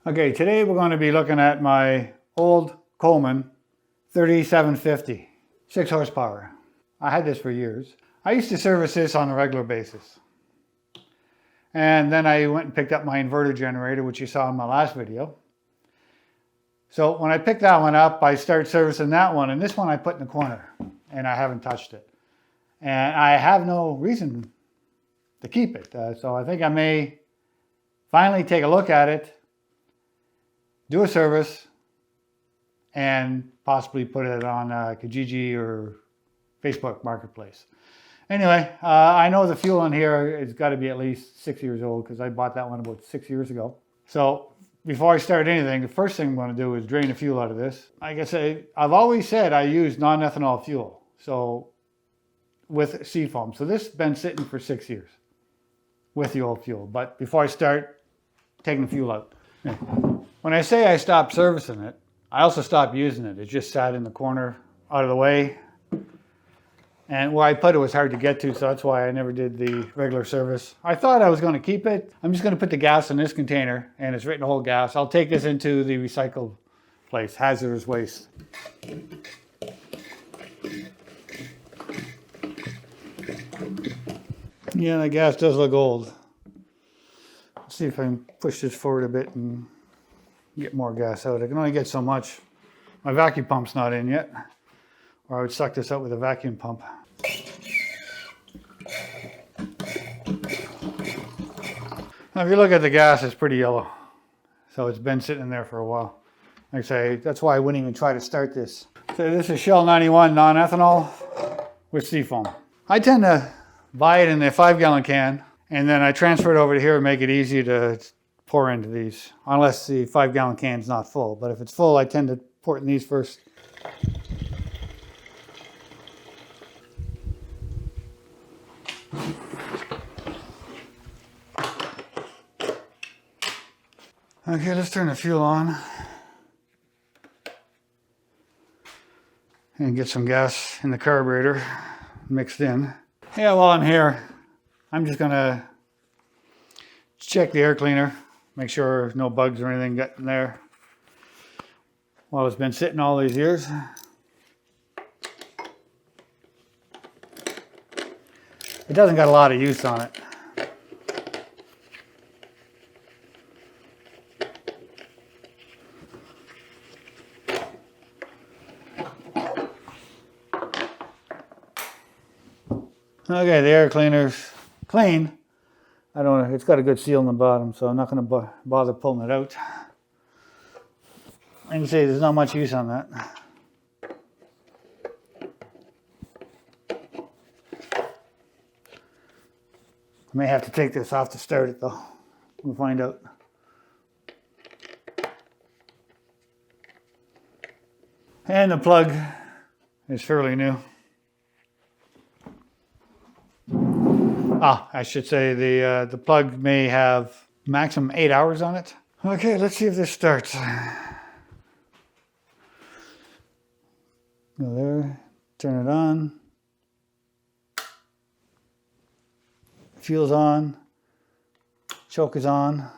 Okay, today we're going to be looking at my old Coleman 3750, 6 horsepower. I had this for years. I used to service this on a regular basis. And then I went and picked up my inverter generator, which you saw in my last video. So when I picked that one up, I started servicing that one, and this one I put in the corner, and I haven't touched it. And I have no reason to keep it. So I think I may finally take a look at it, do a service, and possibly put it on Kijiji or Facebook Marketplace. Anyway, I know the fuel in here has got to be at least 6 years old because I bought that one about 6 years ago. So before I start anything, the first thing I'm going to do is drain the fuel out of this. Like I say, I've always said I use non-ethanol fuel, so with seafoam. So this has been sitting for 6 years with the old fuel. But before I start taking the fuel out, when I say I stopped servicing it, I also stopped using it. It just sat in the corner out of the way. And where I put it was hard to get to, so that's why I never did the regular service. I thought I was going to keep it. I'm just going to put the gas in this container, and it's written whole gas. I'll take this into the recycle place, hazardous waste. Yeah, the gas does look old. Let's see if I can push this forward a bit and get more gas out. I can only get so much. My vacuum pump's not in yet, or I would suck this out with a vacuum pump. Now, if you look at the gas, it's pretty yellow. So it's been sitting in there for a while. Like I say, that's why I wouldn't even try to start this. So this is Shell 91 non-ethanol with seafoam. I tend to buy it in a 5-gallon can, and then I transfer it over to here and make it easy to pour into these, unless the 5-gallon can is not full. But if it's full, I tend to pour it in these first. Okay, let's turn the fuel on and get some gas in the carburetor mixed in. Yeah, while I'm here, I'm just gonna check the air cleaner, make sure no bugs or anything got in there while it's been sitting all these years. It doesn't got a lot of use on it. Okay, the air cleaner's clean. I don't know, it's got a good seal in the bottom, so I'm not going to bother pulling it out. You can see there's not much use on that. I may have to take this off to start it though. We'll find out. And the plug is fairly new. I should say the plug may have maximum 8 hours on it. Okay, let's see if this starts. Go there, turn it on. Fuel's on. Choke is on.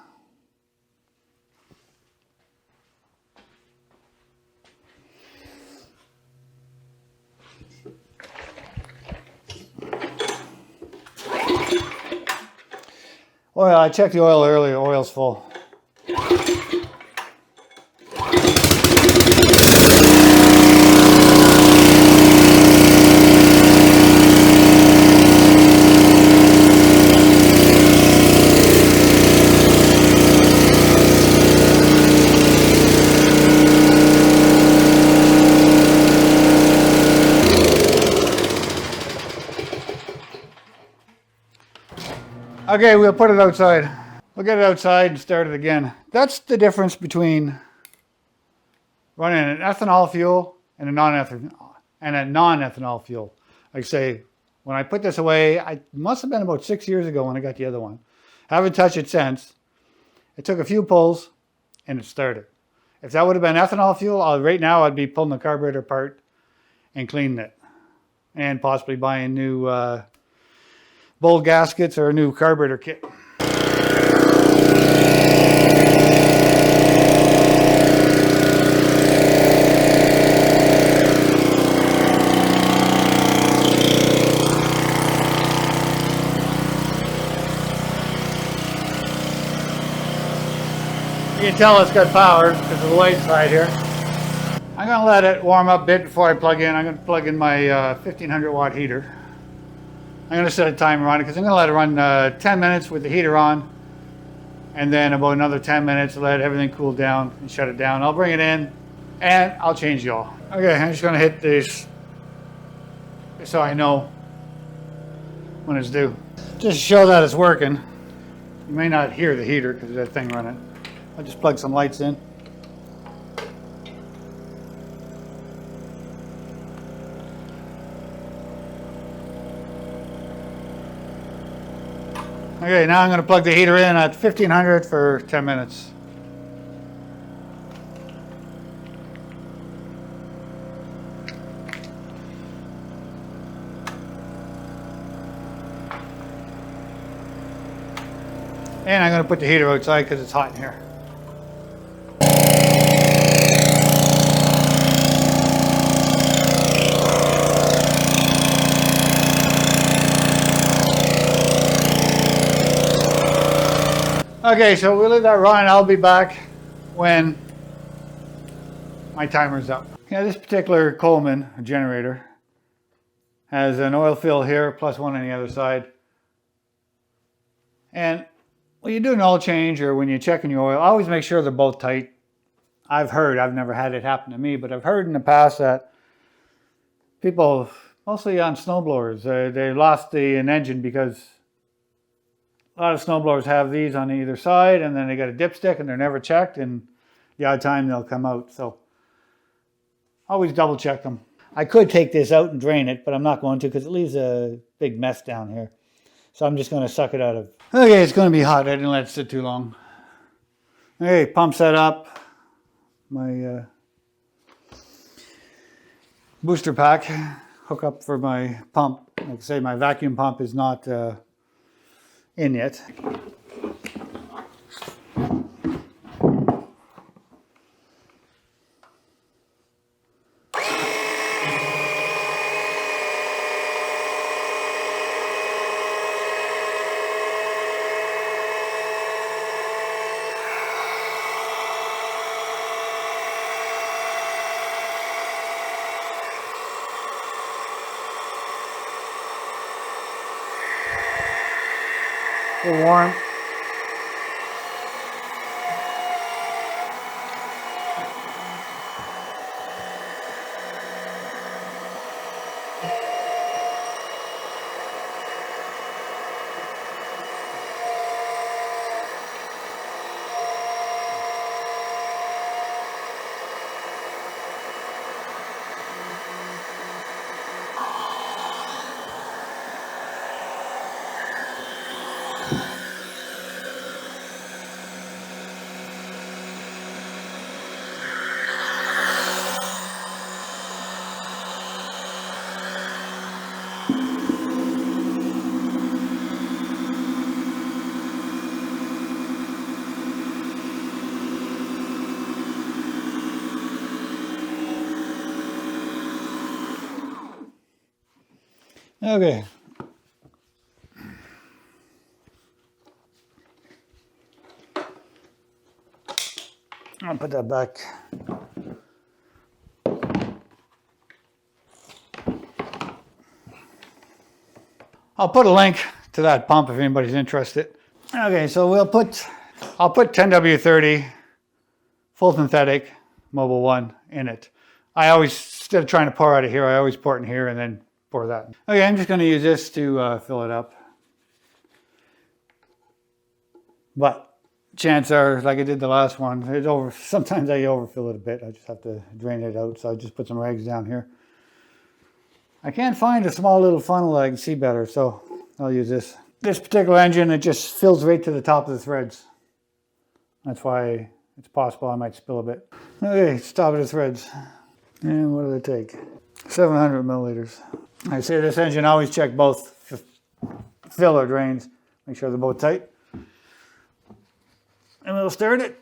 Oil, I checked the oil earlier, oil's full. Okay, we'll put it outside. We'll get it outside and start it again. That's the difference between running an ethanol fuel and a non-ethanol fuel. Like I say, when I put this away, it must have been about 6 years ago when I got the other one. Haven't touched it since. It took a few pulls and it started. If that would have been ethanol fuel, right now I'd be pulling the carburetor apart and cleaning it. And possibly buying new bowl gaskets or a new carburetor kit. You can tell it's got power because of the light side here. I'm going to let it warm up a bit before I plug in. I'm going to plug in my 1500 watt heater. I'm going to set a timer on it because I'm going to let it run 10 minutes with the heater on, and then about another 10 minutes let everything cool down and shut it down. I'll bring it in and I'll change the oil. Okay, I'm just going to hit this so I know when it's due. Just to show that it's working. You may not hear the heater because there's that thing running. I'll just plug some lights in. Okay, now I'm going to plug the heater in at 1500 for 10 minutes. And I'm going to put the heater outside because it's hot in here. Okay, so we'll leave that run. I'll be back when my timer's up. Yeah, this particular Coleman generator has an oil fill here, plus one on the other side. And when you do an oil change or when you're checking your oil, always make sure they're both tight. I've never had it happen to me, but I've heard in the past that people, mostly on snowblowers, they lost an engine because a lot of snowblowers have these on either side, and then they got a dipstick and they're never checked, and the odd time they'll come out. So always double check them. I could take this out and drain it, but I'm not going to because it leaves a big mess down here. So I'm just going to suck it out of. Okay, it's going to be hot. I didn't let it sit too long. Okay, pump set up. My booster pack hook up for my pump. Like I say, my vacuum pump is not in yet. A little warm. Okay. I'll put that back. I'll put a link to that pump if anybody's interested. Okay, so I'll put 10W30 full synthetic Mobile 1 in it. I always, instead of trying to pour out of here, I always pour it in here and then pour that. Okay, I'm just going to use this to fill it up. But chances are, like I did the last one, sometimes I overfill it a bit. I just have to drain it out, so I just put some rags down here. I can't find a small little funnel that I can see better, so I'll use this. This particular engine, it just fills right to the top of the threads. That's why it's possible I might spill a bit. Okay, top of the threads. And what do they take? 700 milliliters. I say this engine, always check both filler drains. Make sure they're both tight. And we'll stir it.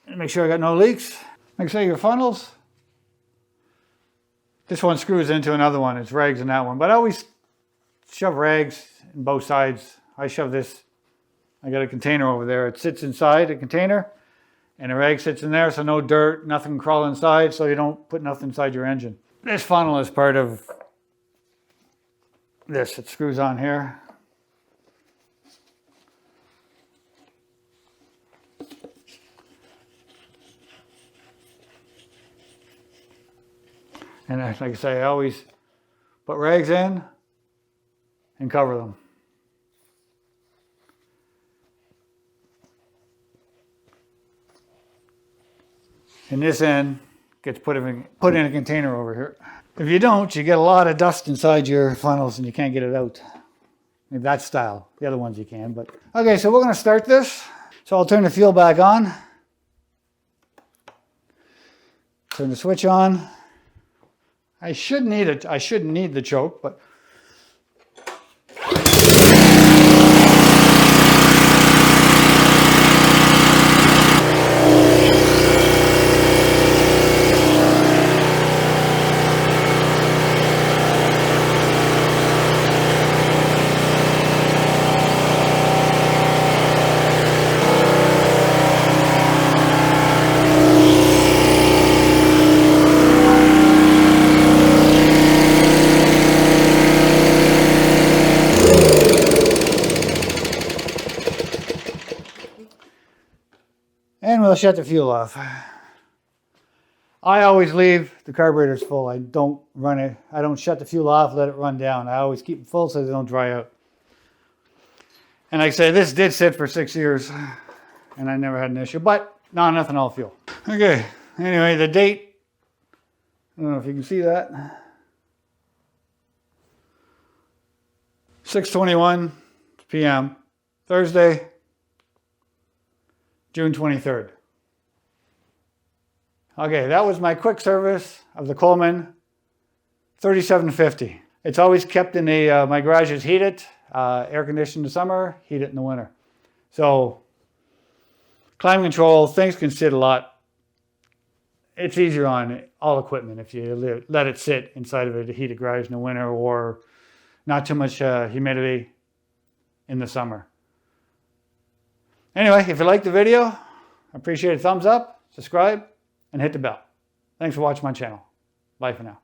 And make sure I got no leaks. Make sure your funnels. This one screws into another one. It's rags in that one. But I always shove rags in both sides. I shove this. I got a container over there. It sits inside a container. And the rag sits in there, so no dirt, nothing crawl inside, so you don't put nothing inside your engine. This funnel is part of this. It screws on here. And like I say, I always put rags in and cover them. And this end gets put in a container over here. If you don't, you get a lot of dust inside your funnels and you can't get it out. That style. The other ones you can, but. Okay, so we're gonna start this. So I'll turn the fuel back on. Turn the switch on. I shouldn't need the choke, but. And we'll shut the fuel off. I always leave the carburetors full. I don't run it. I don't shut the fuel off, let it run down. I always keep it full so they don't dry out. And like I say, this did sit for 6 years and I never had an issue, but non-ethanol fuel. Okay, anyway, the date, I don't know if you can see that. 6:21 p.m. Thursday, June 23rd. Okay, that was my quick service of the Coleman 3750. It's always kept in the, my garage is heated, air conditioned in the summer, heat it in the winter. So, climate control, things can sit a lot. It's easier on all equipment if you let it sit inside of a heated garage in the winter or not too much humidity in the summer. Anyway, if you liked the video, I appreciate a thumbs up, subscribe, and hit the bell. Thanks for watching my channel. Bye for now.